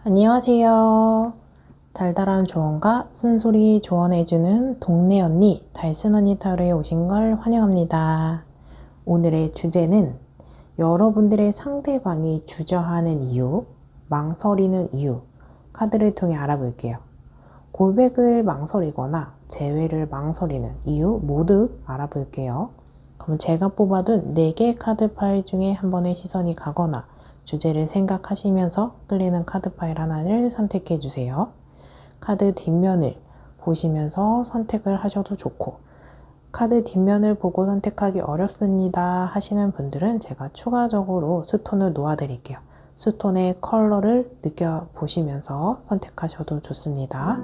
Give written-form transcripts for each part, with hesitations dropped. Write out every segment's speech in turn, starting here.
안녕하세요. 달달한 조언과 쓴소리 조언해주는 동네 언니, 달슨 언니 타로에 오신 걸 환영합니다. 오늘의 주제는 여러분들의 상대방이 주저하는 이유, 망설이는 이유, 카드를 통해 알아볼게요. 고백을 망설이거나 재회를 망설이는 이유 모두 알아볼게요. 그럼 제가 뽑아둔 4개 카드 파일 중에 한 번의 시선이 가거나 주제를 생각하시면서 끌리는 카드 파일 하나를 선택해 주세요. 카드 뒷면을 보시면서 선택을 하셔도 좋고, 카드 뒷면을 보고 선택하기 어렵습니다 하시는 분들은 제가 추가적으로 스톤을 놓아 드릴게요. 스톤의 컬러를 느껴보시면서 선택하셔도 좋습니다.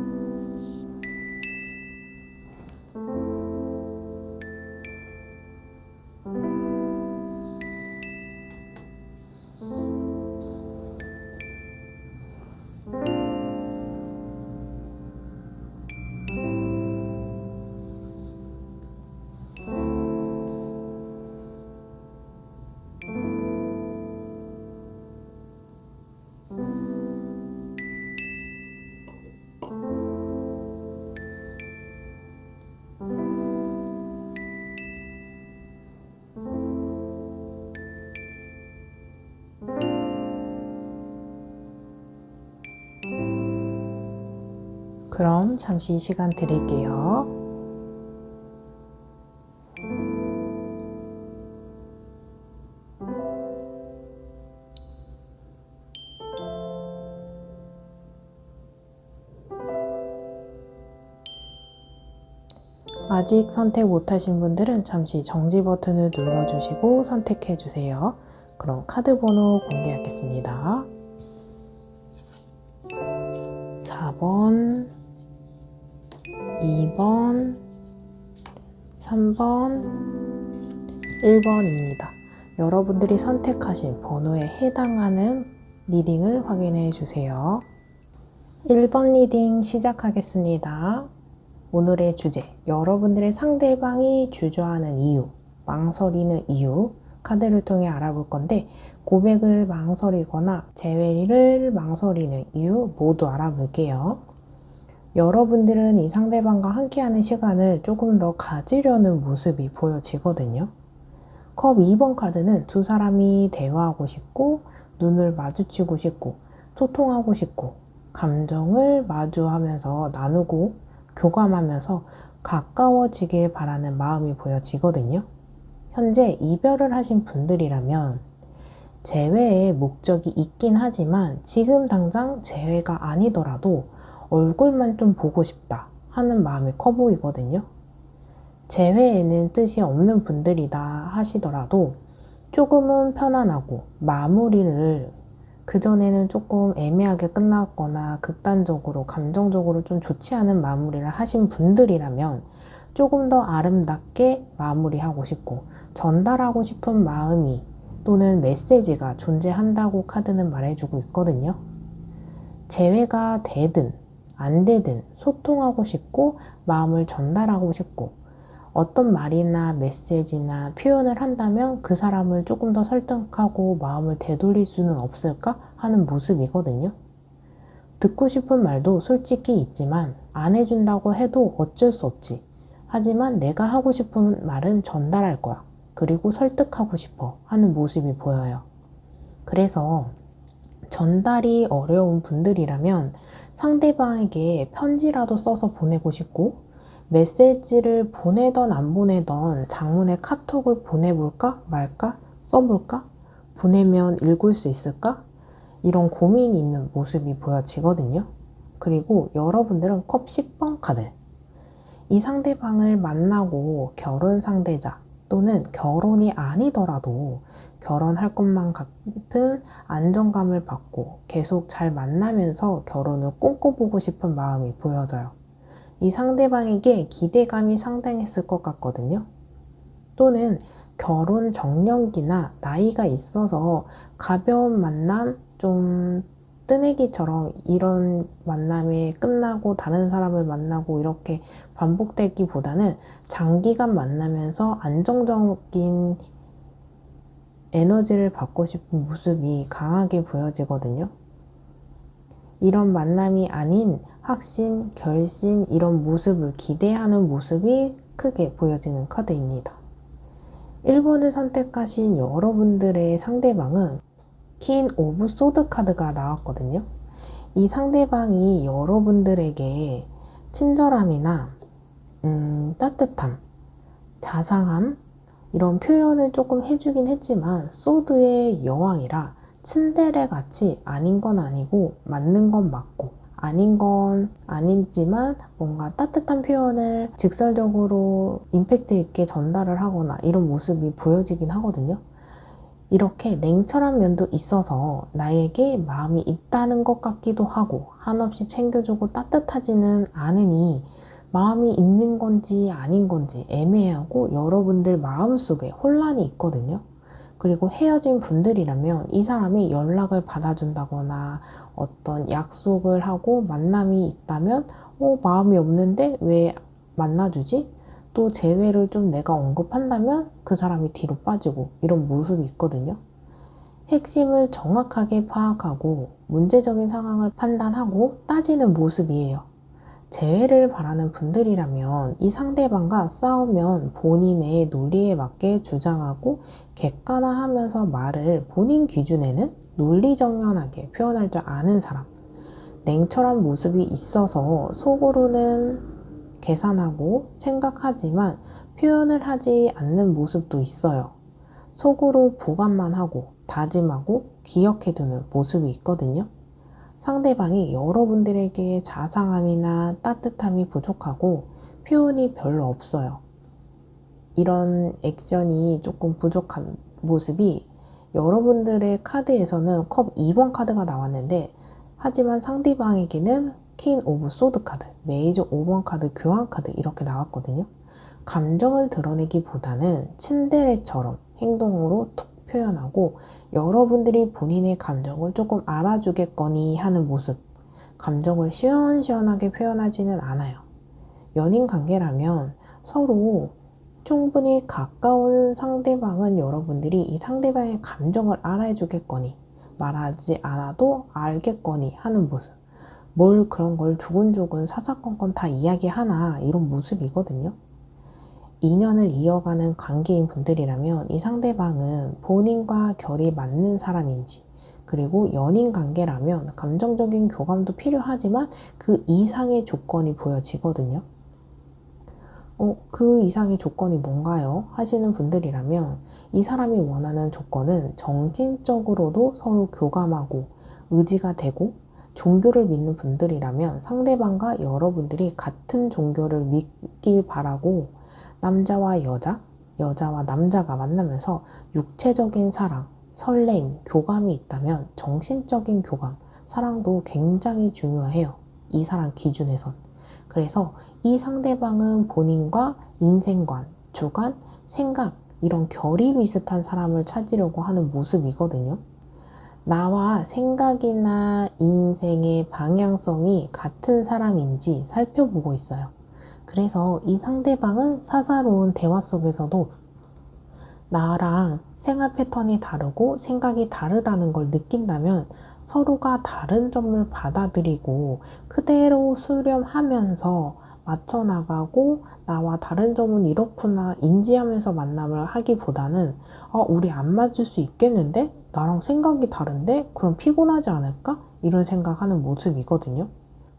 그럼 잠시 시간 드릴게요. 아직 선택 못하신 분들은 잠시 정지 버튼을 눌러주시고 선택해주세요. 그럼 카드 번호 공개하겠습니다. 4번, 2번, 3번, 1번입니다. 여러분들이 선택하신 번호에 해당하는 리딩을 확인해 주세요. 1번 리딩 시작하겠습니다. 오늘의 주제, 여러분들의 상대방이 주저하는 이유, 망설이는 이유, 카드를 통해 알아볼 건데, 고백을 망설이거나 재회를 망설이는 이유 모두 알아볼게요. 여러분들은 이 상대방과 함께하는 시간을 조금 더 가지려는 모습이 보여지거든요. 컵 2번 카드는 두 사람이 대화하고 싶고, 눈을 마주치고 싶고, 소통하고 싶고, 감정을 마주하면서 나누고 교감하면서 가까워지길 바라는 마음이 보여지거든요. 현재 이별을 하신 분들이라면 재회의 목적이 있긴 하지만 지금 당장 재회가 아니더라도 얼굴만 좀 보고 싶다 하는 마음이 커 보이거든요. 재회에는 뜻이 없는 분들이다 하시더라도 조금은 편안하고 마무리를 그전에는 조금 애매하게 끝났거나 극단적으로 감정적으로 좀 좋지 않은 마무리를 하신 분들이라면 조금 더 아름답게 마무리하고 싶고 전달하고 싶은 마음이 또는 메시지가 존재한다고 카드는 말해주고 있거든요. 재회가 되든 안 되든 소통하고 싶고 마음을 전달하고 싶고 어떤 말이나 메시지나 표현을 한다면 그 사람을 조금 더 설득하고 마음을 되돌릴 수는 없을까 하는 모습이거든요. 듣고 싶은 말도 솔직히 있지만 안 해준다고 해도 어쩔 수 없지. 하지만 내가 하고 싶은 말은 전달할 거야. 그리고 설득하고 싶어 하는 모습이 보여요. 그래서 전달이 어려운 분들이라면 상대방에게 편지라도 써서 보내고 싶고 메시지를 보내던 안 보내던 장문의 카톡을 보내볼까 말까 써볼까 보내면 읽을 수 있을까 이런 고민이 있는 모습이 보여지거든요. 그리고 여러분들은 컵 10번 카드 이 상대방을 만나고 결혼 상대자 또는 결혼이 아니더라도 결혼할 것만 같은 안정감을 받고 계속 잘 만나면서 결혼을 꿈꿔보고 싶은 마음이 보여져요. 이 상대방에게 기대감이 상당했을 것 같거든요. 또는 결혼 정년기나 나이가 있어서 가벼운 만남, 좀 뜨내기처럼 이런 만남이 끝나고 다른 사람을 만나고 이렇게 반복되기보다는 장기간 만나면서 안정적인 에너지를 받고 싶은 모습이 강하게 보여지거든요. 이런 만남이 아닌 확신, 결신 이런 모습을 기대하는 모습이 크게 보여지는 카드입니다. 1번을 선택하신 여러분들의 상대방은 퀸 오브 소드 카드가 나왔거든요. 이 상대방이 여러분들에게 친절함이나 따뜻함, 자상함 이런 표현을 조금 해주긴 했지만 소드의 여왕이라 츤데레 같이 아닌 건 아니고 맞는 건 맞고 아닌 건 아니지만 뭔가 따뜻한 표현을 직설적으로 임팩트 있게 전달을 하거나 이런 모습이 보여지긴 하거든요. 이렇게 냉철한 면도 있어서 나에게 마음이 있다는 것 같기도 하고 한없이 챙겨주고 따뜻하지는 않으니 마음이 있는 건지 아닌 건지 애매하고 여러분들 마음속에 혼란이 있거든요. 그리고 헤어진 분들이라면 이 사람이 연락을 받아준다거나 어떤 약속을 하고 만남이 있다면 마음이 없는데 왜 만나주지? 또 재회를 좀 내가 언급한다면 그 사람이 뒤로 빠지고 이런 모습이 있거든요. 핵심을 정확하게 파악하고 문제적인 상황을 판단하고 따지는 모습이에요. 재회를 바라는 분들이라면 이 상대방과 싸우면 본인의 논리에 맞게 주장하고 객관화하면서 말을 본인 기준에는 논리정연하게 표현할 줄 아는 사람, 냉철한 모습이 있어서 속으로는 계산하고 생각하지만 표현을 하지 않는 모습도 있어요. 속으로 보관만 하고 다짐하고 기억해두는 모습이 있거든요. 상대방이 여러분들에게 자상함이나 따뜻함이 부족하고 표현이 별로 없어요. 이런 액션이 조금 부족한 모습이 여러분들의 카드에서는 컵 2번 카드가 나왔는데 하지만 상대방에게는 퀸 오브 소드 카드, 메이저 5번 카드, 교환 카드 이렇게 나왔거든요. 감정을 드러내기보다는 츤데레처럼 행동으로 툭 표현하고 여러분들이 본인의 감정을 조금 알아주겠거니 하는 모습, 감정을 시원시원하게 표현하지는 않아요. 연인 관계라면 서로 충분히 가까운 상대방은 여러분들이 이 상대방의 감정을 알아주겠거니 말하지 않아도 알겠거니 하는 모습, 뭘 그런 걸 조근조근 사사건건 다 이야기하나 이런 모습이거든요. 인연을 이어가는 관계인 분들이라면 이 상대방은 본인과 결이 맞는 사람인지, 그리고 연인 관계라면 감정적인 교감도 필요하지만 그 이상의 조건이 보여지거든요. 그 이상의 조건이 뭔가요? 하시는 분들이라면 이 사람이 원하는 조건은 정신적으로도 서로 교감하고 의지가 되고, 종교를 믿는 분들이라면 상대방과 여러분들이 같은 종교를 믿길 바라고, 남자와 여자, 여자와 남자가 만나면서 육체적인 사랑, 설레임, 교감이 있다면 정신적인 교감, 사랑도 굉장히 중요해요. 이 사람 기준에선. 그래서 이 상대방은 본인과 인생관, 주관, 생각 이런 결이 비슷한 사람을 찾으려고 하는 모습이거든요. 나와 생각이나 인생의 방향성이 같은 사람인지 살펴보고 있어요. 그래서 이 상대방은 사사로운 대화 속에서도 나랑 생활 패턴이 다르고 생각이 다르다는 걸 느낀다면 서로가 다른 점을 받아들이고 그대로 수렴하면서 맞춰나가고 나와 다른 점은 이렇구나 인지하면서 만남을 하기보다는 우리 안 맞을 수 있겠는데? 나랑 생각이 다른데? 그럼 피곤하지 않을까? 이런 생각하는 모습이거든요.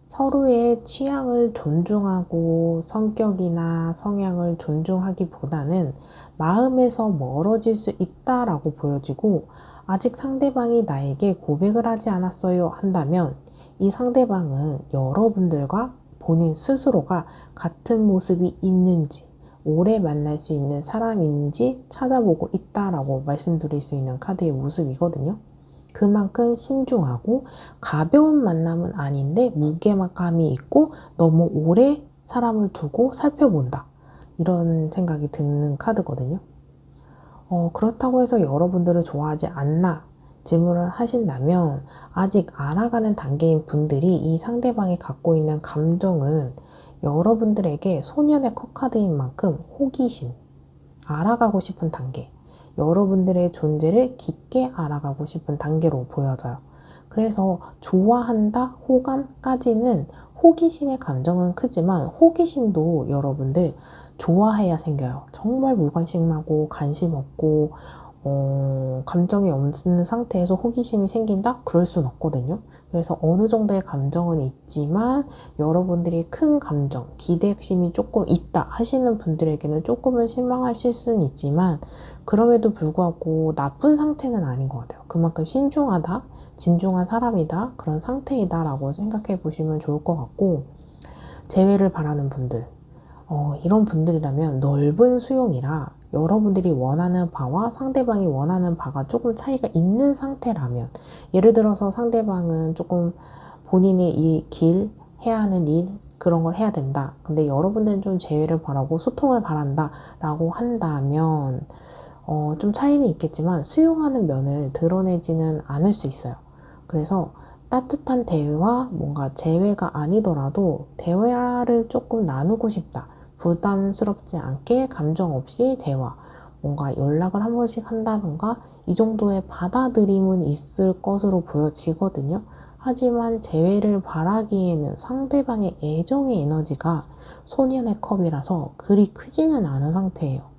서로의 취향을 존중하고 성격이나 성향을 존중하기보다는 마음에서 멀어질 수 있다라고 보여지고, 아직 상대방이 나에게 고백을 하지 않았어요 한다면 이 상대방은 여러분들과 본인 스스로가 같은 모습이 있는지, 오래 만날 수 있는 사람인지 찾아보고 있다라고 말씀드릴 수 있는 카드의 모습이거든요. 그만큼 신중하고 가벼운 만남은 아닌데 무게감이 있고 너무 오래 사람을 두고 살펴본다, 이런 생각이 드는 카드거든요. 그렇다고 해서 여러분들을 좋아하지 않나 질문을 하신다면 아직 알아가는 단계인 분들이 이 상대방이 갖고 있는 감정은 여러분들에게 소년의 컵카드인 만큼 호기심, 알아가고 싶은 단계, 여러분들의 존재를 깊게 알아가고 싶은 단계로 보여져요. 그래서 좋아한다, 호감까지는 호기심의 감정은 크지만 호기심도 여러분들 좋아해야 생겨요. 정말 무관심하고 관심 없고 감정이 없는 상태에서 호기심이 생긴다? 그럴 순 없거든요. 그래서 어느 정도의 감정은 있지만 여러분들이 큰 감정, 기대심이 조금 있다 하시는 분들에게는 조금은 실망하실 수는 있지만 그럼에도 불구하고 나쁜 상태는 아닌 것 같아요. 그만큼 신중하다, 진중한 사람이다, 그런 상태이다 라고 생각해 보시면 좋을 것 같고, 재회를 바라는 분들, 이런 분들이라면 넓은 수용이라 여러분들이 원하는 바와 상대방이 원하는 바가 조금 차이가 있는 상태라면, 예를 들어서 상대방은 조금 본인이 이 길, 해야 하는 일, 그런 걸 해야 된다. 근데 여러분들은 좀 재회를 바라고 소통을 바란다 라고 한다면 좀 차이는 있겠지만 수용하는 면을 드러내지는 않을 수 있어요. 그래서 따뜻한 대화, 뭔가 재회가 아니더라도 대화를 조금 나누고 싶다. 부담스럽지 않게 감정 없이 대화, 뭔가 연락을 한 번씩 한다던가 이 정도의 받아들임은 있을 것으로 보여지거든요. 하지만 재회를 바라기에는 상대방의 애정의 에너지가 소년의 컵이라서 그리 크지는 않은 상태예요.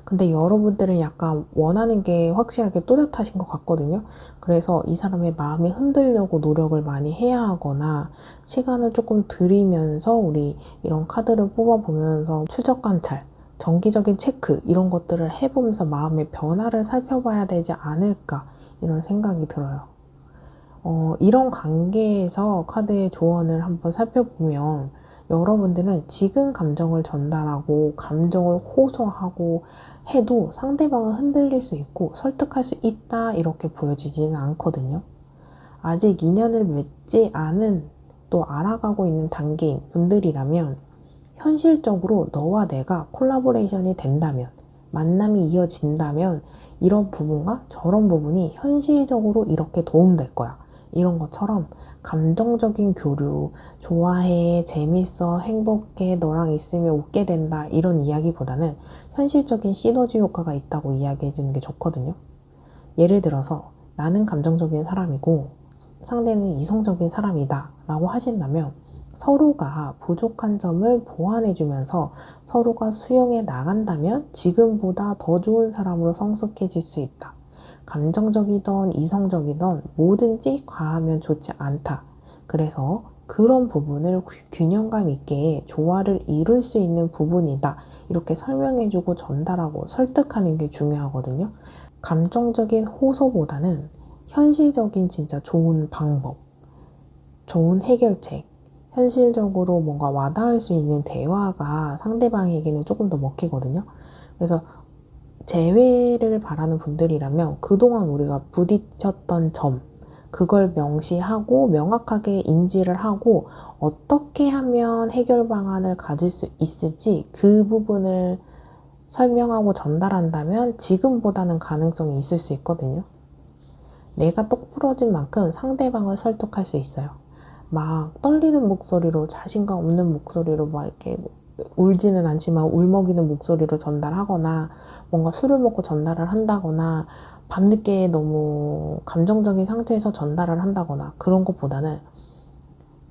근데 여러분들은 약간 원하는 게 확실하게 뚜렷하신 것 같거든요. 그래서 이 사람의 마음이 흔들려고 노력을 많이 해야 하거나 시간을 조금 들이면서 우리 이런 카드를 뽑아보면서 추적 관찰, 정기적인 체크 이런 것들을 해보면서 마음의 변화를 살펴봐야 되지 않을까 이런 생각이 들어요. 이런 관계에서 카드의 조언을 한번 살펴보면 여러분들은 지금 감정을 전달하고 감정을 호소하고 해도 상대방은 흔들릴 수 있고 설득할 수 있다 이렇게 보여지지는 않거든요. 아직 인연을 맺지 않은 또 알아가고 있는 단계인 분들이라면 현실적으로 너와 내가 콜라보레이션이 된다면 만남이 이어진다면 이런 부분과 저런 부분이 현실적으로 이렇게 도움될 거야. 이런 것처럼 감정적인 교류, 좋아해, 재밌어, 행복해, 너랑 있으면 웃게 된다 이런 이야기보다는 현실적인 시너지 효과가 있다고 이야기해 주는 게 좋거든요. 예를 들어서 나는 감정적인 사람이고 상대는 이성적인 사람이다 라고 하신다면 서로가 부족한 점을 보완해 주면서 서로가 수용해 나간다면 지금보다 더 좋은 사람으로 성숙해질 수 있다. 감정적이던 이성적이던 뭐든지 과하면 좋지 않다. 그래서 그런 부분을 균형감 있게 조화를 이룰 수 있는 부분이다. 이렇게 설명해주고 전달하고 설득하는 게 중요하거든요. 감정적인 호소보다는 현실적인 진짜 좋은 방법, 좋은 해결책, 현실적으로 뭔가 와닿을 수 있는 대화가 상대방에게는 조금 더 먹히거든요. 그래서 재회를 바라는 분들이라면 그동안 우리가 부딪혔던 점, 그걸 명시하고 명확하게 인지를 하고 어떻게 하면 해결 방안을 가질 수 있을지 그 부분을 설명하고 전달한다면 지금보다는 가능성이 있을 수 있거든요. 내가 똑부러진 만큼 상대방을 설득할 수 있어요. 막 떨리는 목소리로 자신감 없는 목소리로 막 이렇게 울지는 않지만 울먹이는 목소리로 전달하거나 뭔가 술을 먹고 전달을 한다거나 밤늦게 너무 감정적인 상태에서 전달을 한다거나 그런 것보다는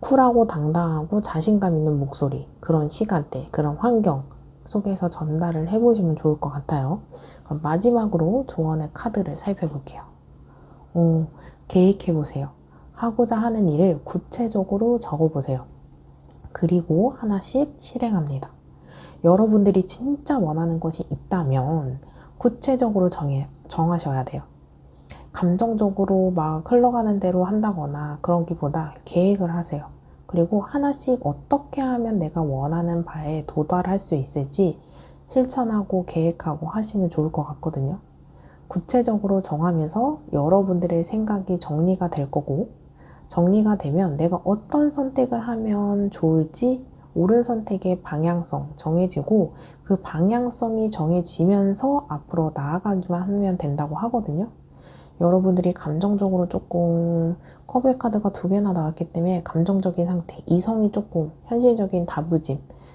쿨하고 당당하고 자신감 있는 목소리, 그런 시간대, 그런 환경 속에서 전달을 해보시면 좋을 것 같아요. 그럼 마지막으로 조언의 카드를 살펴볼게요. 계획해보세요. 하고자 하는 일을 구체적으로 적어보세요. 그리고 하나씩 실행합니다. 여러분들이 진짜 원하는 것이 있다면 구체적으로 정하셔야 돼요. 감정적으로 막 흘러가는 대로 한다거나 그러기보다 계획을 하세요. 그리고 하나씩 어떻게 하면 내가 원하는 바에 도달할 수 있을지 실천하고 계획하고 하시면 좋을 것 같거든요. 구체적으로 정하면서 여러분들의 생각이 정리가 될 거고, 정리가 되면 내가 어떤 선택을 하면 좋을지 옳은 선택의 방향성 정해지고 그 방향성이 정해지면서 앞으로 나아가기만 하면 된다고 하거든요. 여러분들이 감정적으로 조금 컵의 카드가 2개나 나왔기 때문에 감정적인 상태, 이성이 조금 현실적인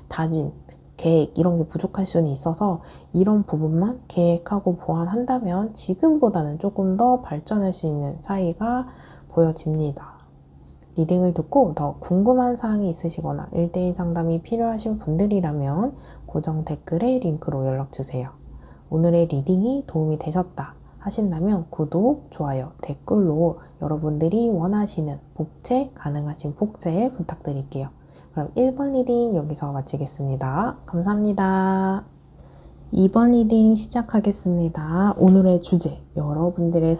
다짐, 계획 이런 게 부족할 수는 있어서 이런 부분만 계획하고 보완한다면 지금보다는 조금 더 발전할 수 있는 사이가 보여집니다. 리딩을 듣고 더 궁금한 사항이 있으시거나 1대1 상담이 필요하신 분들이라면 고정 댓글에 링크로 연락주세요. 오늘의 리딩이 도움이 되셨다 하신다면 구독, 좋아요, 댓글로 여러분들이 원하시는 복채, 가능하신 복채 부탁드릴게요. 그럼 1번 리딩 여기서 마치겠습니다. 감사합니다. 2번 리딩 시작하겠습니다. 오늘의 주제, 여러분들의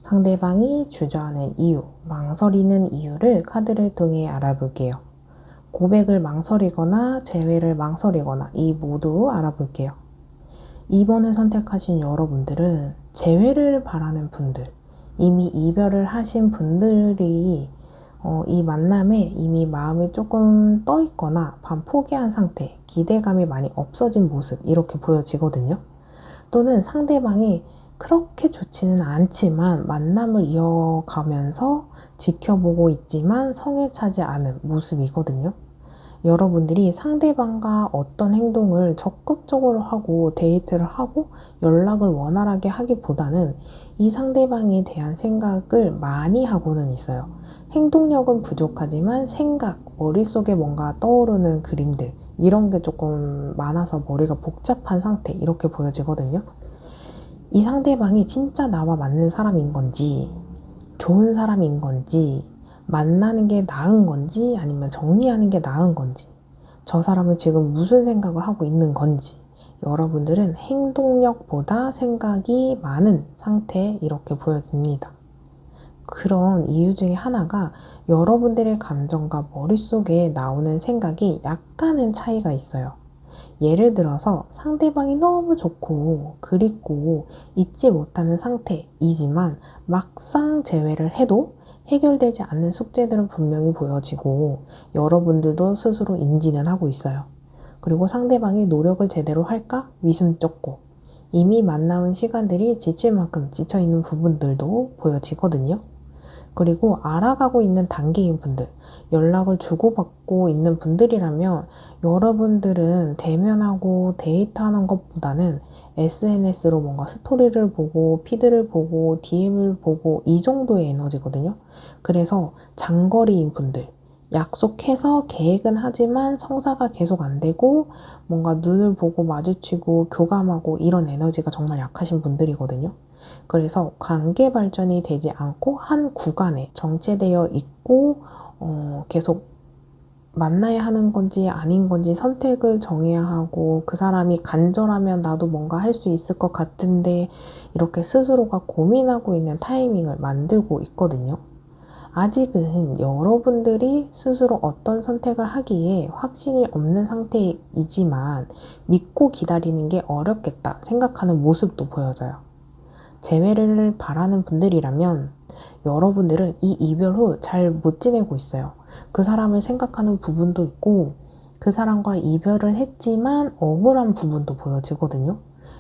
상대방이 주저하는 이유, 망설이는 이유를 카드를 통해 알아볼게요. 고백을 망설이거나 재회를 망설이거나 이 모두 알아볼게요. 2번을 선택하신 여러분들은 재회를 바라는 분들, 이미 이별을 하신 분들이 이 만남에 이미 마음이 조금 떠 있거나 반 포기한 상태, 기대감이 많이 없어진 모습 이렇게 보여지거든요. 또는 상대방이 그렇게 좋지는 않지만 만남을 이어가면서 지켜보고 있지만 성에 차지 않은 모습이거든요. 여러분들이 상대방과 어떤 행동을 적극적으로 하고 데이트를 하고 연락을 원활하게 하기보다는 이 상대방에 대한 생각을 많이 하고는 있어요. 행동력은 부족하지만 생각, 머릿속에 뭔가 떠오르는 그림들 이런 게 조금 많아서 머리가 복잡한 상태 이렇게 보여지거든요. 이 상대방이 진짜 나와 맞는 사람인 건지 좋은 사람인 건지 만나는 게 나은 건지 아니면 정리하는 게 나은 건지 저 사람은 지금 무슨 생각을 하고 있는 건지 여러분들은 행동력보다 생각이 많은 상태 이렇게 보여집니다. 그런 이유 중에 하나가 여러분들의 감정과 머릿속에 나오는 생각이 약간은 차이가 있어요. 예를 들어서 상대방이 너무 좋고 그립고 잊지 못하는 상태이지만 막상 재회를 해도 해결되지 않는 숙제들은 분명히 보여지고 여러분들도 스스로 인지는 하고 있어요. 그리고 상대방이 노력을 제대로 할까? 위심쩍고 이미 만나온 시간들이 지칠 만큼 지쳐있는 부분들도 보여지거든요. 그리고 알아가고 있는 단계인 분들, 연락을 주고받고 있는 분들이라면 여러분들은 대면하고 데이트하는 것보다는 SNS로 뭔가 스토리를 보고 피드를 보고 DM을 보고 이 정도의 에너지거든요. 그래서 장거리인 분들, 약속해서 계획은 하지만 성사가 계속 안 되고 뭔가 눈을 보고 마주치고 교감하고 이런 에너지가 정말 약하신 분들이거든요. 그래서 관계 발전이 되지 않고 한 구간에 정체되어 있고 계속 만나야 하는 건지 아닌 건지 선택을 정해야 하고 그 사람이 간절하면 나도 뭔가 할 수 있을 것 같은데 이렇게 스스로가 고민하고 있는 타이밍을 만들고 있거든요. 아직은 여러분들이 스스로 어떤 선택을 하기에 확신이 없는 상태이지만 믿고 기다리는 게 어렵겠다 생각하는 모습도 보여져요. 재회를 바라는 분들이라면 여러분들은 이 이별 후 잘 못 지내고 있어요. 그 사람을 생각하는 부분도 있고 그 사람과 이별을 했지만 억울한 부분도 보여지거든요.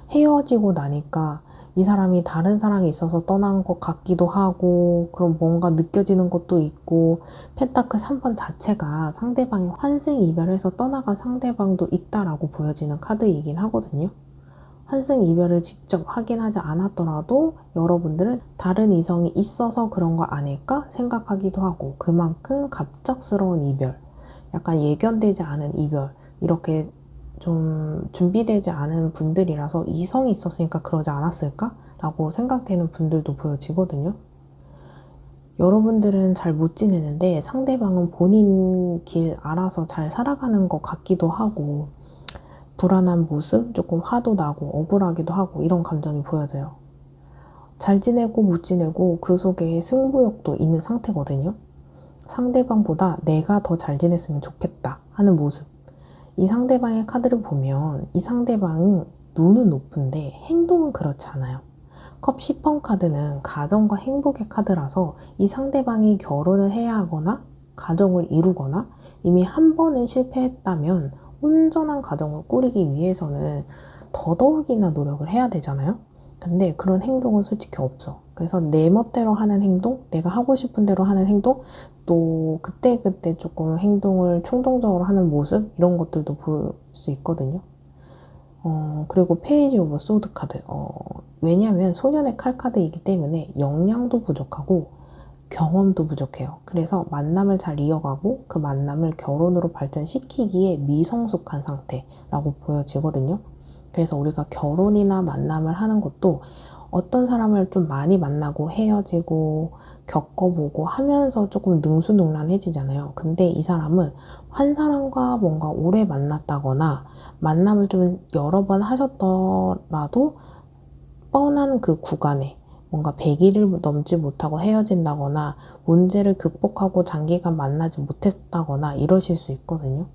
헤어지고 나니까 이 사람이 다른 사랑이 있어서 떠난 것 같기도 하고 그럼 뭔가 느껴지는 것도 있고 펜타클 3번 자체가 상대방이 환생 이별해서 떠나간 상대방도 있다라고 보여지는 카드이긴 하거든요. 환승 이별을 직접 확인하지 않았더라도 여러분들은 다른 이성이 있어서 그런 거 아닐까 생각하기도 하고 그만큼 갑작스러운 이별, 약간 예견되지 않은 이별 이렇게 좀 준비되지 않은 분들이라서 이성이 있었으니까 그러지 않았을까? 라고 생각되는 분들도 보여지거든요. 여러분들은 잘 못 지내는데 상대방은 본인 길 알아서 잘 살아가는 것 같기도 하고 불안한 모습, 조금 화도 나고 억울하기도 하고 이런 감정이 보여져요. 잘 지내고 못 지내고 그 속에 승부욕도 있는 상태거든요. 상대방보다 내가 더 잘 지냈으면 좋겠다 하는 모습. 이 상대방의 카드를 보면 이 상대방은 눈은 높은데 행동은 그렇지 않아요. 컵 10번 카드는 가정과 행복의 카드라서 이 상대방이 결혼을 해야 하거나 가정을 이루거나 이미 한 번은 실패했다면 온전한 가정을 꾸리기 위해서는 더더욱이나 노력을 해야 되잖아요. 근데 그런 행동은 솔직히 없어. 그래서 내 멋대로 하는 행동, 내가 하고 싶은 대로 하는 행동, 또 그때그때 조금 행동을 충동적으로 하는 모습 이런 것들도 볼 수 있거든요. 그리고 페이지 오브 소드 카드. 왜냐하면 소년의 칼 카드이기 때문에 역량도 부족하고 경험도 부족해요. 그래서 만남을 잘 이어가고 그 만남을 결혼으로 발전시키기에 미성숙한 상태라고 보여지거든요. 그래서 우리가 결혼이나 만남을 하는 것도 어떤 사람을 좀 많이 만나고 헤어지고 겪어보고 하면서 조금 능수능란해지잖아요. 근데 이 사람은 한 사람과 뭔가 오래 만났다거나 만남을 좀 여러 번 하셨더라도 뻔한 그 구간에 뭔가 100일을 넘지 못하고 헤어진다거나 문제를 극복하고 장기간 만나지 못했다거나 이러실 수 있거든요.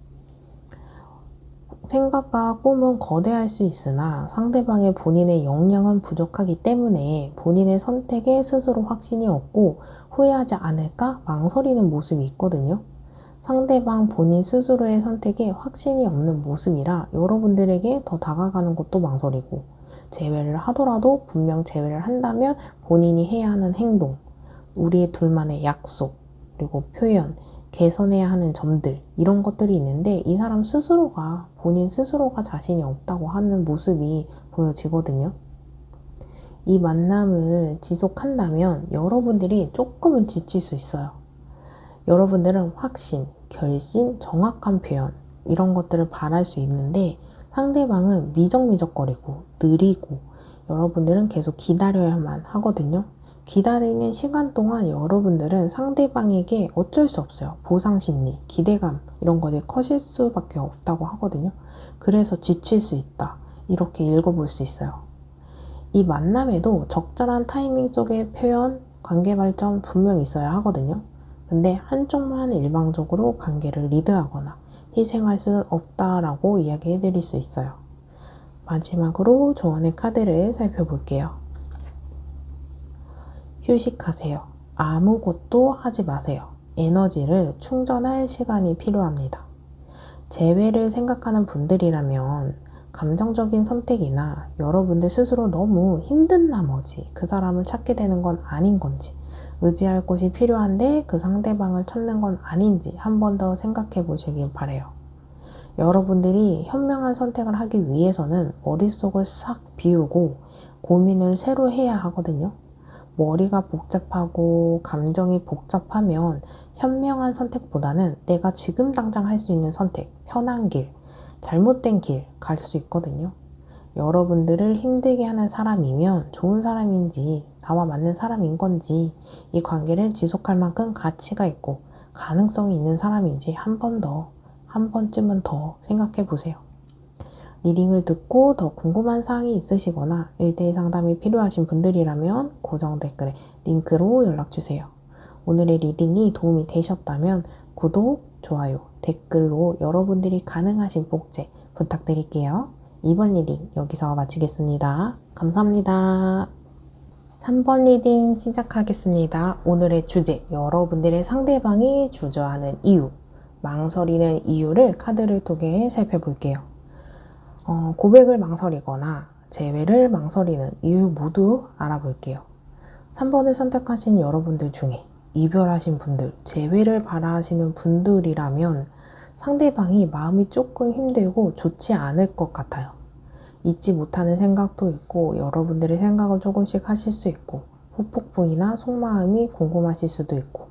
생각과 꿈은 거대할 수 있으나 상대방의 본인의 역량은 부족하기 때문에 본인의 선택에 스스로 확신이 없고 후회하지 않을까 망설이는 모습이 있거든요. 상대방 본인 스스로의 선택에 확신이 없는 모습이라 여러분들에게 더 다가가는 것도 망설이고 재회를 하더라도 분명 재회를 한다면 본인이 해야 하는 행동, 우리의 둘만의 약속, 그리고 표현, 개선해야 하는 점들 이런 것들이 있는데 이 사람 스스로가 본인 스스로가 자신이 없다고 하는 모습이 보여지거든요. 이 만남을 지속한다면 여러분들이 조금은 지칠 수 있어요. 여러분들은 확신, 결심, 정확한 표현 이런 것들을 바랄 수 있는데 상대방은 미적미적거리고 느리고 여러분들은 계속 기다려야만 하거든요. 기다리는 시간 동안 여러분들은 상대방에게 어쩔 수 없어요. 보상심리, 기대감 이런 것이 커질 수밖에 없다고 하거든요. 그래서 지칠 수 있다. 이렇게 읽어볼 수 있어요. 이 만남에도 적절한 타이밍 속의 표현, 관계 발전 분명히 있어야 하거든요. 근데 한쪽만 일방적으로 관계를 리드하거나 희생할 수는 없다라고 이야기해 드릴 수 있어요. 마지막으로 조언의 카드를 살펴볼게요. 휴식하세요. 아무것도 하지 마세요. 에너지를 충전할 시간이 필요합니다. 재회를 생각하는 분들이라면 감정적인 선택이나 여러분들 스스로 너무 힘든 나머지 그 사람을 찾게 되는 건 아닌 건지 의지할 곳이 필요한데 그 상대방을 찾는 건 아닌지 한 번 더 생각해 보시길 바래요. 여러분들이 현명한 선택을 하기 위해서는 머릿속을 싹 비우고 고민을 새로 해야 하거든요. 머리가 복잡하고 감정이 복잡하면 현명한 선택보다는 내가 지금 당장 할 수 있는 선택, 편한 길, 잘못된 길 갈 수 있거든요. 여러분들을 힘들게 하는 사람이면 좋은 사람인지 나와 맞는 사람인 건지 이 관계를 지속할 만큼 가치가 있고 가능성이 있는 사람인지 한 번쯤은 더 생각해 보세요. 리딩을 듣고 더 궁금한 사항이 있으시거나 1대1 상담이 필요하신 분들이라면 고정 댓글에 링크로 연락주세요. 오늘의 리딩이 도움이 되셨다면 구독, 좋아요, 댓글로 여러분들이 가능하신 복제 부탁드릴게요. 이번 리딩 여기서 마치겠습니다. 감사합니다. 3번 리딩 시작하겠습니다. 오늘의 주제, 여러분들의 상대방이 주저하는 이유, 망설이는 이유를 카드를 통해 살펴볼게요. 고백을 망설이거나 재회를 망설이는 이유 모두 알아볼게요. 3번을 선택하신 여러분들 중에 이별하신 분들, 재회를 바라시는 분들이라면 상대방이 마음이 조금 힘들고 좋지 않을 것 같아요. 잊지 못하는 생각도 있고 여러분들의 생각을 조금씩 하실 수 있고 후폭풍이나 속마음이 궁금하실 수도 있고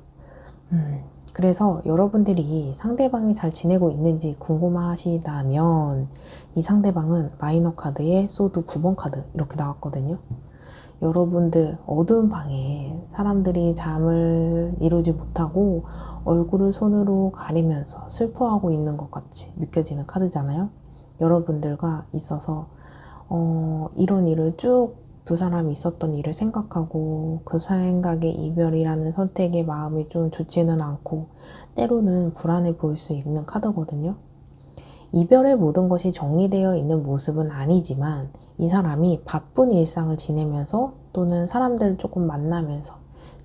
그래서 여러분들이 상대방이 잘 지내고 있는지 궁금하시다면 이 상대방은 마이너 카드에 소드 9번 카드 이렇게 나왔거든요. 여러분들 어두운 방에 사람들이 잠을 이루지 못하고 얼굴을 손으로 가리면서 슬퍼하고 있는 것 같이 느껴지는 카드잖아요. 여러분들과 있어서 이런 일을 쭉 두 사람이 있었던 일을 생각하고 그 생각에 이별이라는 선택에 마음이 좀 좋지는 않고 때로는 불안해 보일 수 있는 카드거든요. 이별의 모든 것이 정리되어 있는 모습은 아니지만 이 사람이 바쁜 일상을 지내면서 또는 사람들을 조금 만나면서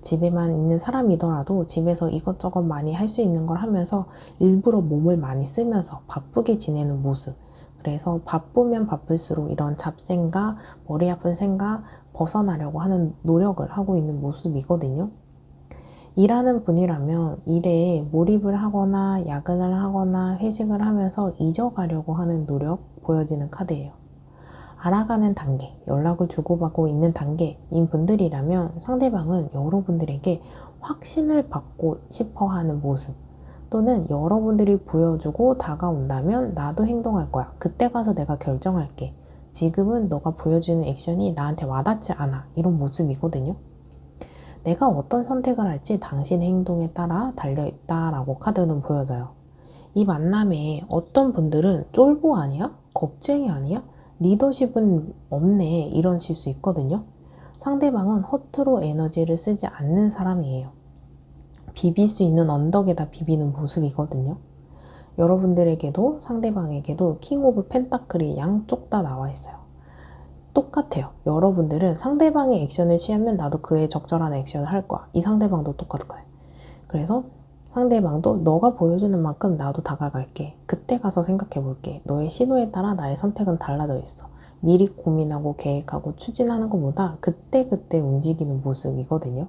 집에만 있는 사람이더라도 집에서 이것저것 많이 할 수 있는 걸 하면서 일부러 몸을 많이 쓰면서 바쁘게 지내는 모습. 그래서 바쁘면 바쁠수록 이런 잡생각, 머리 아픈 생각 벗어나려고 하는 노력을 하고 있는 모습이거든요. 일하는 분이라면 일에 몰입을 하거나 야근을 하거나 회식을 하면서 잊어가려고 하는 노력 보여지는 카드예요. 알아가는 단계, 연락을 주고받고 있는 단계인 분들이라면 상대방은 여러분들에게 확신을 받고 싶어 하는 모습, 또는 여러분들이 보여주고 다가온다면 나도 행동할 거야. 그때 가서 내가 결정할게. 지금은 너가 보여주는 액션이 나한테 와닿지 않아. 이런 모습이거든요. 내가 어떤 선택을 할지 당신의 행동에 따라 달려있다라고 카드는 보여져요. 이 만남에 어떤 분들은 쫄보 아니야? 겁쟁이 아니야? 리더십은 없네. 이러실 수 있거든요. 상대방은 허투루 에너지를 쓰지 않는 사람이에요. 비빌 수 있는 언덕에다 비비는 모습이거든요. 여러분들에게도 상대방에게도 킹 오브 펜타클이 양쪽 다 나와 있어요. 똑같아요. 여러분들은 상대방의 액션을 취하면 나도 그에 적절한 액션을 할 거야. 이 상대방도 똑같거든요. 그래서 상대방도 너가 보여주는 만큼 나도 다가갈게. 그때 가서 생각해 볼게. 너의 시도에 따라 나의 선택은 달라져 있어. 미리 고민하고 계획하고 추진하는 것보다 그때그때 움직이는 모습이거든요.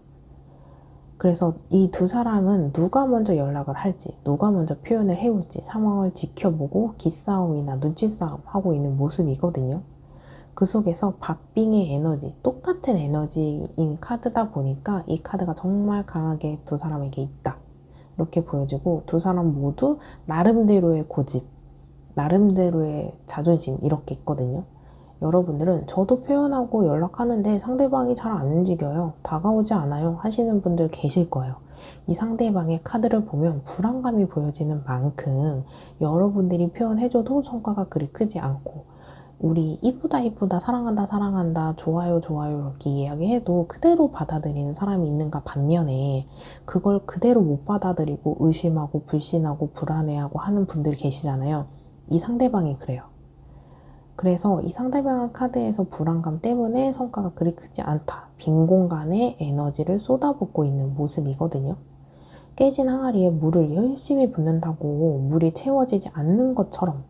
그래서 이 두 사람은 누가 먼저 연락을 할지, 누가 먼저 표현을 해올지 상황을 지켜보고 기싸움이나 눈치싸움 하고 있는 모습이거든요. 그 속에서 박빙의 에너지, 똑같은 에너지인 카드다 보니까 이 카드가 정말 강하게 두 사람에게 있다. 이렇게 보여지고 두 사람 모두 나름대로의 고집, 나름대로의 자존심 이렇게 있거든요. 여러분들은 저도 표현하고 연락하는데 상대방이 잘 안 움직여요. 다가오지 않아요. 하시는 분들 계실 거예요. 이 상대방의 카드를 보면 불안감이 보여지는 만큼 여러분들이 표현해줘도 성과가 그리 크지 않고 우리 이쁘다 이쁘다 사랑한다 사랑한다 좋아요 좋아요 이렇게 이야기해도 그대로 받아들이는 사람이 있는가 반면에 그걸 그대로 못 받아들이고 의심하고 불신하고 불안해하고 하는 분들이 계시잖아요. 이 상대방이 그래요. 그래서 이 상대방의 카드에서 불안감 때문에 성과가 그리 크지 않다. 빈 공간에 에너지를 쏟아붓고 있는 모습이거든요. 깨진 항아리에 물을 열심히 붓는다고 물이 채워지지 않는 것처럼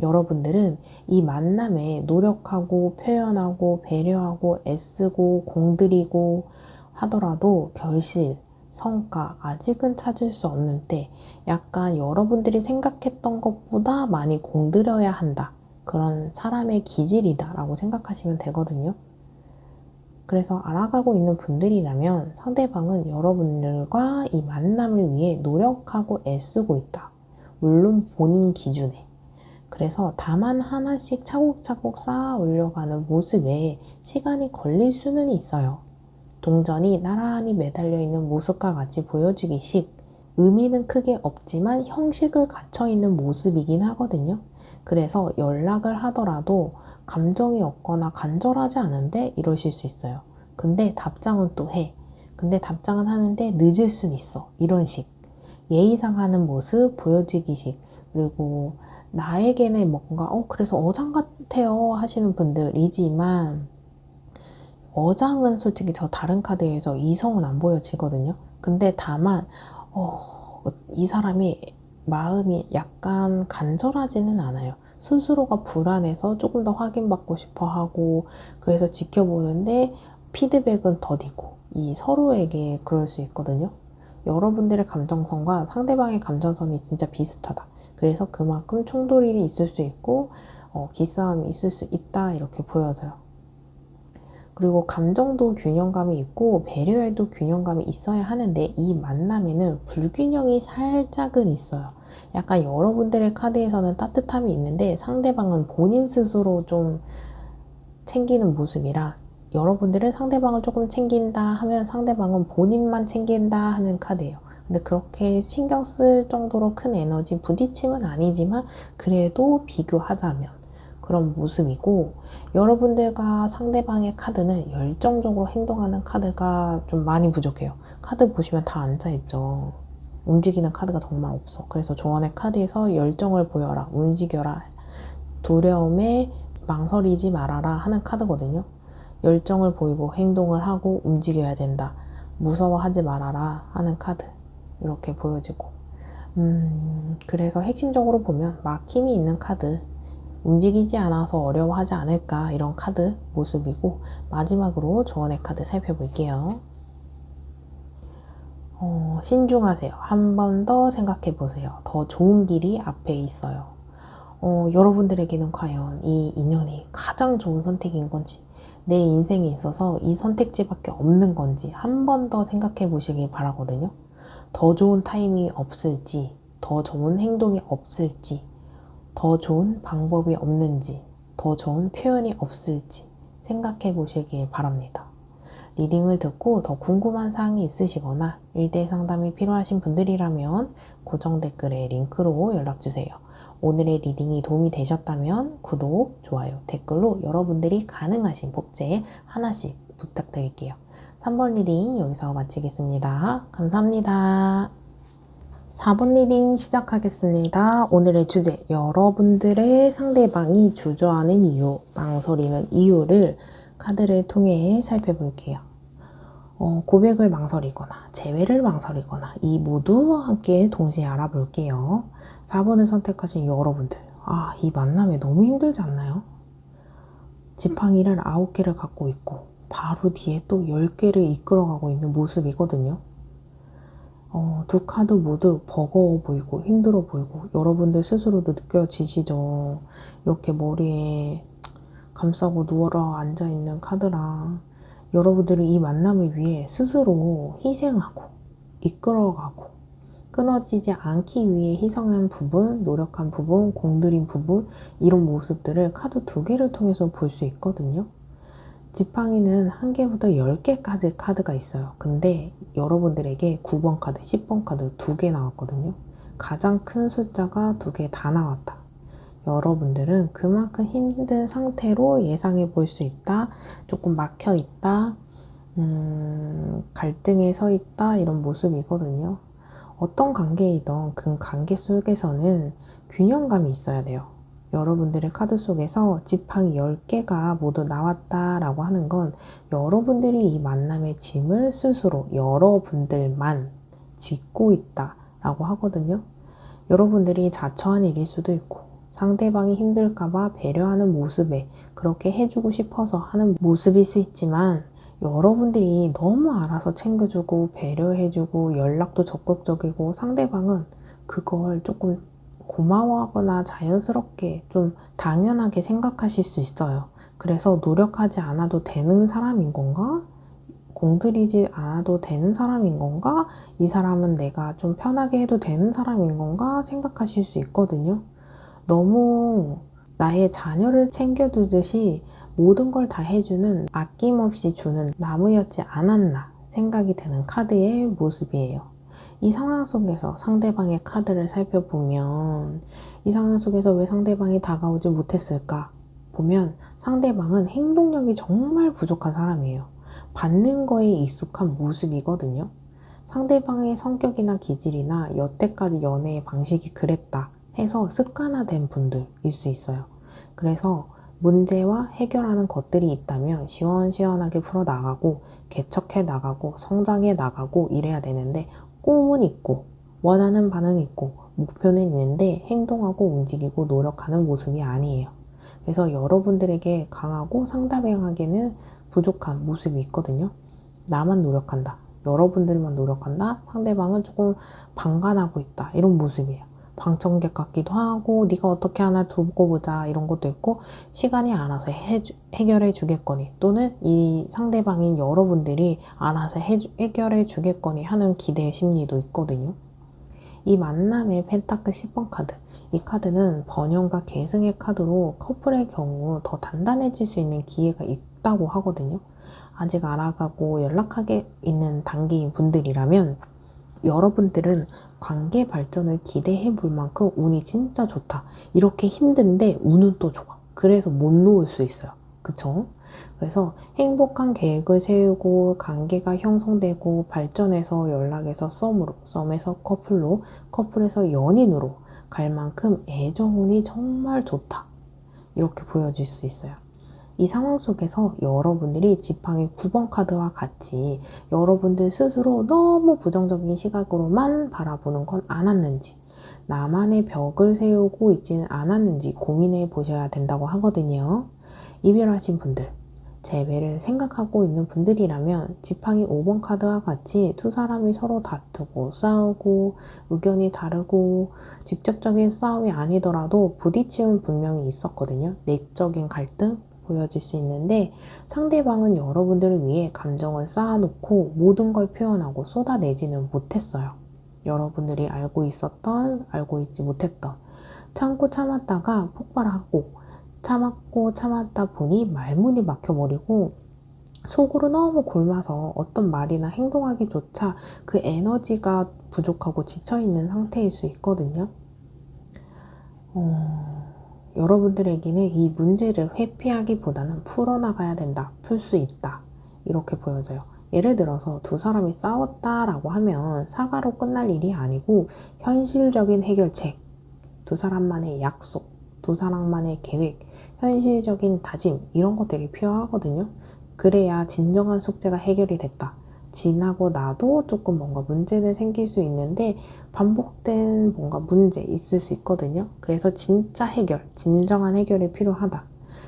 여러분들은 이 만남에 노력하고 표현하고 배려하고 애쓰고 공들이고 하더라도 결실, 성과 아직은 찾을 수 없는 때 약간 여러분들이 생각했던 것보다 많이 공들여야 한다. 그런 사람의 기질이다 라고 생각하시면 되거든요. 그래서 알아가고 있는 분들이라면 상대방은 여러분들과 이 만남을 위해 노력하고 애쓰고 있다. 물론 본인 기준에. 그래서 다만 하나씩 차곡차곡 쌓아 올려가는 모습에 시간이 걸릴 수는 있어요. 동전이 나란히 매달려 있는 모습과 같이 보여주기식 의미는 크게 없지만 형식을 갖춰 있는 모습이긴 하거든요. 그래서 연락을 하더라도 감정이 없거나 간절하지 않은데 이러실 수 있어요. 근데 답장은 또 해. 근데 답장은 하는데 늦을 순 있어. 이런 식. 예의상 하는 모습 보여주기식. 그리고 나에게는 뭔가 그래서 어장 같아요 하시는 분들이지만 어장은 솔직히 저 다른 카드에서 이성은 안 보여지거든요. 근데 다만 이 사람이 마음이 약간 간절하지는 않아요. 스스로가 불안해서 조금 더 확인받고 싶어 하고 그래서 지켜보는데 피드백은 더디고 이 서로에게 그럴 수 있거든요. 여러분들의 감정선과 상대방의 감정선이 진짜 비슷하다. 그래서 그만큼 충돌이 있을 수 있고 기싸움이 있을 수 있다 이렇게 보여져요. 그리고 감정도 균형감이 있고 배려에도 균형감이 있어야 하는데 이 만남에는 불균형이 살짝은 있어요. 약간 여러분들의 카드에서는 따뜻함이 있는데 상대방은 본인 스스로 좀 챙기는 모습이라 여러분들은 상대방을 조금 챙긴다 하면 상대방은 본인만 챙긴다 하는 카드예요. 근데 그렇게 신경 쓸 정도로 큰 에너지 부딪힘은 아니지만 그래도 비교하자면 그런 모습이고 여러분들과 상대방의 카드는 열정적으로 행동하는 카드가 좀 많이 부족해요. 카드 보시면 다 앉아있죠. 움직이는 카드가 정말 없어. 그래서 조언의 카드에서 열정을 보여라, 움직여라, 두려움에 망설이지 말아라 하는 카드거든요. 열정을 보이고 행동을 하고 움직여야 된다. 무서워하지 말아라 하는 카드. 이렇게 보여지고 그래서 핵심적으로 보면 막힘이 있는 카드, 움직이지 않아서 어려워하지 않을까 이런 카드 모습이고 마지막으로 조언의 카드 살펴볼게요. 신중하세요. 한 번 더 생각해 보세요. 더 좋은 길이 앞에 있어요. 여러분들에게는 과연 이 인연이 가장 좋은 선택인 건지, 내 인생에 있어서 이 선택지밖에 없는 건지 한 번 더 생각해 보시길 바라거든요. 더 좋은 타이밍이 없을지, 더 좋은 행동이 없을지, 더 좋은 방법이 없는지, 더 좋은 표현이 없을지 생각해 보시길 바랍니다. 리딩을 듣고 더 궁금한 사항이 있으시거나 1대1 상담이 필요하신 분들이라면 고정 댓글에 링크로 연락주세요. 오늘의 리딩이 도움이 되셨다면 구독, 좋아요, 댓글로 여러분들이 가능하신 복제 하나씩 부탁드릴게요. 3번 리딩 여기서 마치겠습니다. 감사합니다. 4번 리딩 시작하겠습니다. 오늘의 주제, 여러분들의 상대방이 주저하는 이유, 망설이는 이유를 카드를 통해 살펴볼게요. 고백을 망설이거나 재회를 망설이거나 이 모두 함께 동시에 알아볼게요. 4번을 선택하신 여러분들, 이 만남에 너무 힘들지 않나요? 지팡이를 9개를 갖고 있고 바로 뒤에 또 10개를 이끌어가고 있는 모습이거든요. 두 카드 모두 버거워 보이고 힘들어 보이고 여러분들 스스로도 느껴지시죠? 이렇게 머리에 감싸고 누워라 앉아있는 카드랑 여러분들은 이 만남을 위해 스스로 희생하고 이끌어가고 끊어지지 않기 위해 희생한 부분, 노력한 부분, 공들인 부분 이런 모습들을 카드 2개를 통해서 볼 수 있거든요. 지팡이는 1개부터 10개까지 카드가 있어요. 근데 여러분들에게 9번 카드, 10번 카드 2개 나왔거든요. 가장 큰 숫자가 2개 다 나왔다. 여러분들은 그만큼 힘든 상태로 예상해 볼 수 있다. 조금 막혀 있다. 갈등에 서 있다. 이런 모습이거든요. 어떤 관계이든 그 관계 속에서는 균형감이 있어야 돼요. 여러분들의 카드 속에서 지팡이 10개가 모두 나왔다라고 하는 건 여러분들이 이 만남의 짐을 스스로 여러분들만 짓고 있다라고 하거든요. 여러분들이 자처한 일일 수도 있고 상대방이 힘들까봐 배려하는 모습에 그렇게 해주고 싶어서 하는 모습일 수 있지만 여러분들이 너무 알아서 챙겨주고 배려해주고 연락도 적극적이고 상대방은 그걸 조금 고마워하거나 자연스럽게 좀 당연하게 생각하실 수 있어요. 그래서 노력하지 않아도 되는 사람인 건가? 공들이지 않아도 되는 사람인 건가? 이 사람은 내가 좀 편하게 해도 되는 사람인 건가? 생각하실 수 있거든요. 너무 나의 자녀를 챙겨두듯이 모든 걸 다 해주는 아낌없이 주는 나무였지 않았나 생각이 드는 카드의 모습이에요. 이 상황 속에서 상대방의 카드를 살펴보면 이 상황 속에서 왜 상대방이 다가오지 못했을까? 보면 상대방은 행동력이 정말 부족한 사람이에요. 받는 거에 익숙한 모습이거든요. 상대방의 성격이나 기질이나 여태까지 연애의 방식이 그랬다 해서 습관화된 분들일 수 있어요. 그래서 문제와 해결하는 것들이 있다면 시원시원하게 풀어나가고 개척해 나가고 성장해 나가고 이래야 되는데 꿈은 있고 원하는 바는 있고 목표는 있는데 행동하고 움직이고 노력하는 모습이 아니에요. 그래서 여러분들에게 강하고 상대방에게는 부족한 모습이 있거든요. 나만 노력한다. 여러분들만 노력한다. 상대방은 조금 방관하고 있다. 이런 모습이에요. 방청객 같기도 하고 네가 어떻게 하나 두고 보자 이런 것도 있고 시간이 알아서 해결해 주겠거니 또는 이 상대방인 여러분들이 알아서 해결해 주겠거니 하는 기대 심리도 있거든요. 이 만남의 펜타클 10번 카드, 이 카드는 번영과 계승의 카드로 커플의 경우 더 단단해질 수 있는 기회가 있다고 하거든요. 아직 알아가고 연락하게 있는 단계인 분들이라면 여러분들은 관계 발전을 기대해 볼 만큼 운이 진짜 좋다. 이렇게 힘든데 운은 또 좋아. 그래서 못 놓을 수 있어요. 그쵸? 그래서 행복한 계획을 세우고 관계가 형성되고 발전해서 연락에서 썸으로, 썸에서 커플로, 커플에서 연인으로 갈 만큼 애정운이 정말 좋다. 이렇게 보여질 수 있어요. 이 상황 속에서 여러분들이 지팡이 9번 카드와 같이 여러분들 스스로 너무 부정적인 시각으로만 바라보는 건 않았는지 나만의 벽을 세우고 있지는 않았는지 고민해 보셔야 된다고 하거든요. 이별하신 분들, 재배를 생각하고 있는 분들이라면 지팡이 5번 카드와 같이 두 사람이 서로 다투고 싸우고 의견이 다르고 직접적인 싸움이 아니더라도 부딪힘은 분명히 있었거든요. 내적인 갈등 보여질 수 있는데 상대방은 여러분들을 위해 감정을 쌓아놓고 모든 걸 표현하고 쏟아내지는 못했어요. 여러분들이 알고 있었던, 알고 있지 못했던 참고 참았다가 폭발하고 참았고 참았다 보니 말문이 막혀버리고 속으로 너무 골마서 어떤 말이나 행동하기조차 그 에너지가 부족하고 지쳐있는 상태일 수 있거든요. 여러분들에게는 이 문제를 회피하기보다는 풀어나가야 된다, 풀 수 있다, 이렇게 보여져요. 예를 들어서 두 사람이 싸웠다라고 하면 사과로 끝날 일이 아니고 현실적인 해결책, 두 사람만의 약속, 두 사람만의 계획, 현실적인 다짐 이런 것들이 필요하거든요. 그래야 진정한 숙제가 해결이 됐다. 지나고 나도 조금 뭔가 문제는 생길 수 있는데 반복된 뭔가 문제 있을 수 있거든요. 그래서 진짜 해결, 진정한 해결이 필요하다.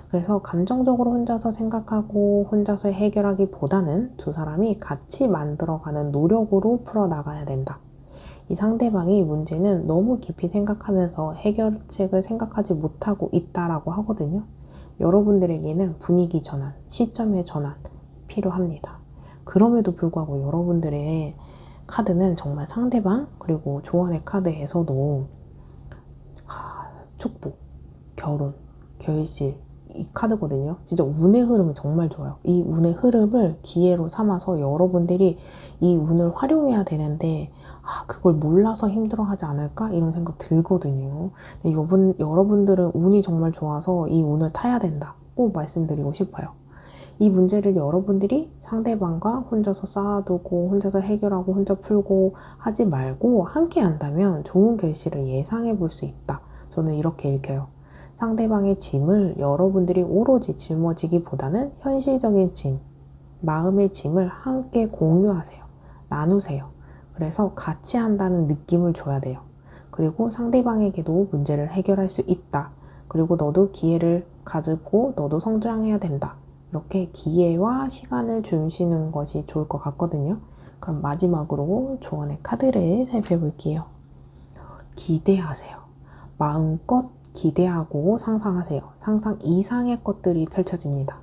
그래서 감정적으로 혼자서 생각하고 혼자서 해결하기보다는 두 사람이 같이 만들어가는 노력으로 풀어나가야 된다. 이 상대방이 문제는 너무 깊이 생각하면서 해결책을 생각하지 못하고 있다라고 하거든요. 여러분들에게는 분위기 전환, 시점의 전환 필요합니다. 그럼에도 불구하고 여러분들의 카드는 정말 상대방 그리고 조언의 카드에서도 축복, 결혼, 결실 이 카드거든요. 진짜 운의 흐름은 정말 좋아요. 이 운의 흐름을 기회로 삼아서 여러분들이 이 운을 활용해야 되는데 그걸 몰라서 힘들어하지 않을까? 이런 생각 들거든요. 근데 여러분들은 운이 정말 좋아서 이 운을 타야 된다. 꼭 말씀드리고 싶어요. 이 문제를 여러분들이 상대방과 혼자서 쌓아두고 혼자서 해결하고 혼자 풀고 하지 말고 함께 한다면 좋은 결실을 예상해 볼 수 있다. 저는 이렇게 읽혀요. 상대방의 짐을 여러분들이 오로지 짊어지기보다는 현실적인 짐, 마음의 짐을 함께 공유하세요. 나누세요. 그래서 같이 한다는 느낌을 줘야 돼요. 그리고 상대방에게도 문제를 해결할 수 있다. 그리고 너도 기회를 가지고 너도 성장해야 된다. 이렇게 기회와 시간을 주시는 것이 좋을 것 같거든요. 그럼 마지막으로 조언의 카드를 살펴볼게요. 기대하세요. 마음껏 기대하고 상상하세요. 상상 이상의 것들이 펼쳐집니다.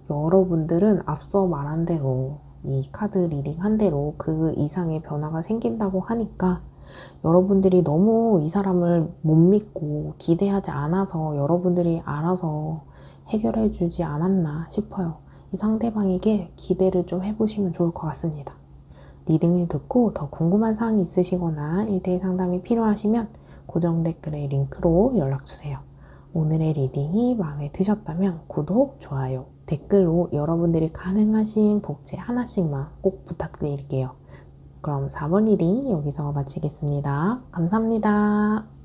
여러분들은 앞서 말한 대로 이 카드 리딩 한 대로 그 이상의 변화가 생긴다고 하니까 여러분들이 너무 이 사람을 못 믿고 기대하지 않아서 여러분들이 알아서 해결해 주지 않았나 싶어요. 이 상대방에게 기대를 좀 해보시면 좋을 것 같습니다. 리딩을 듣고 더 궁금한 사항이 있으시거나 1대1 상담이 필요하시면 고정 댓글에 링크로 연락주세요. 오늘의 리딩이 마음에 드셨다면 구독, 좋아요, 댓글로 여러분들이 가능하신 복제 하나씩만 꼭 부탁드릴게요. 그럼 4번 리딩 여기서 마치겠습니다. 감사합니다.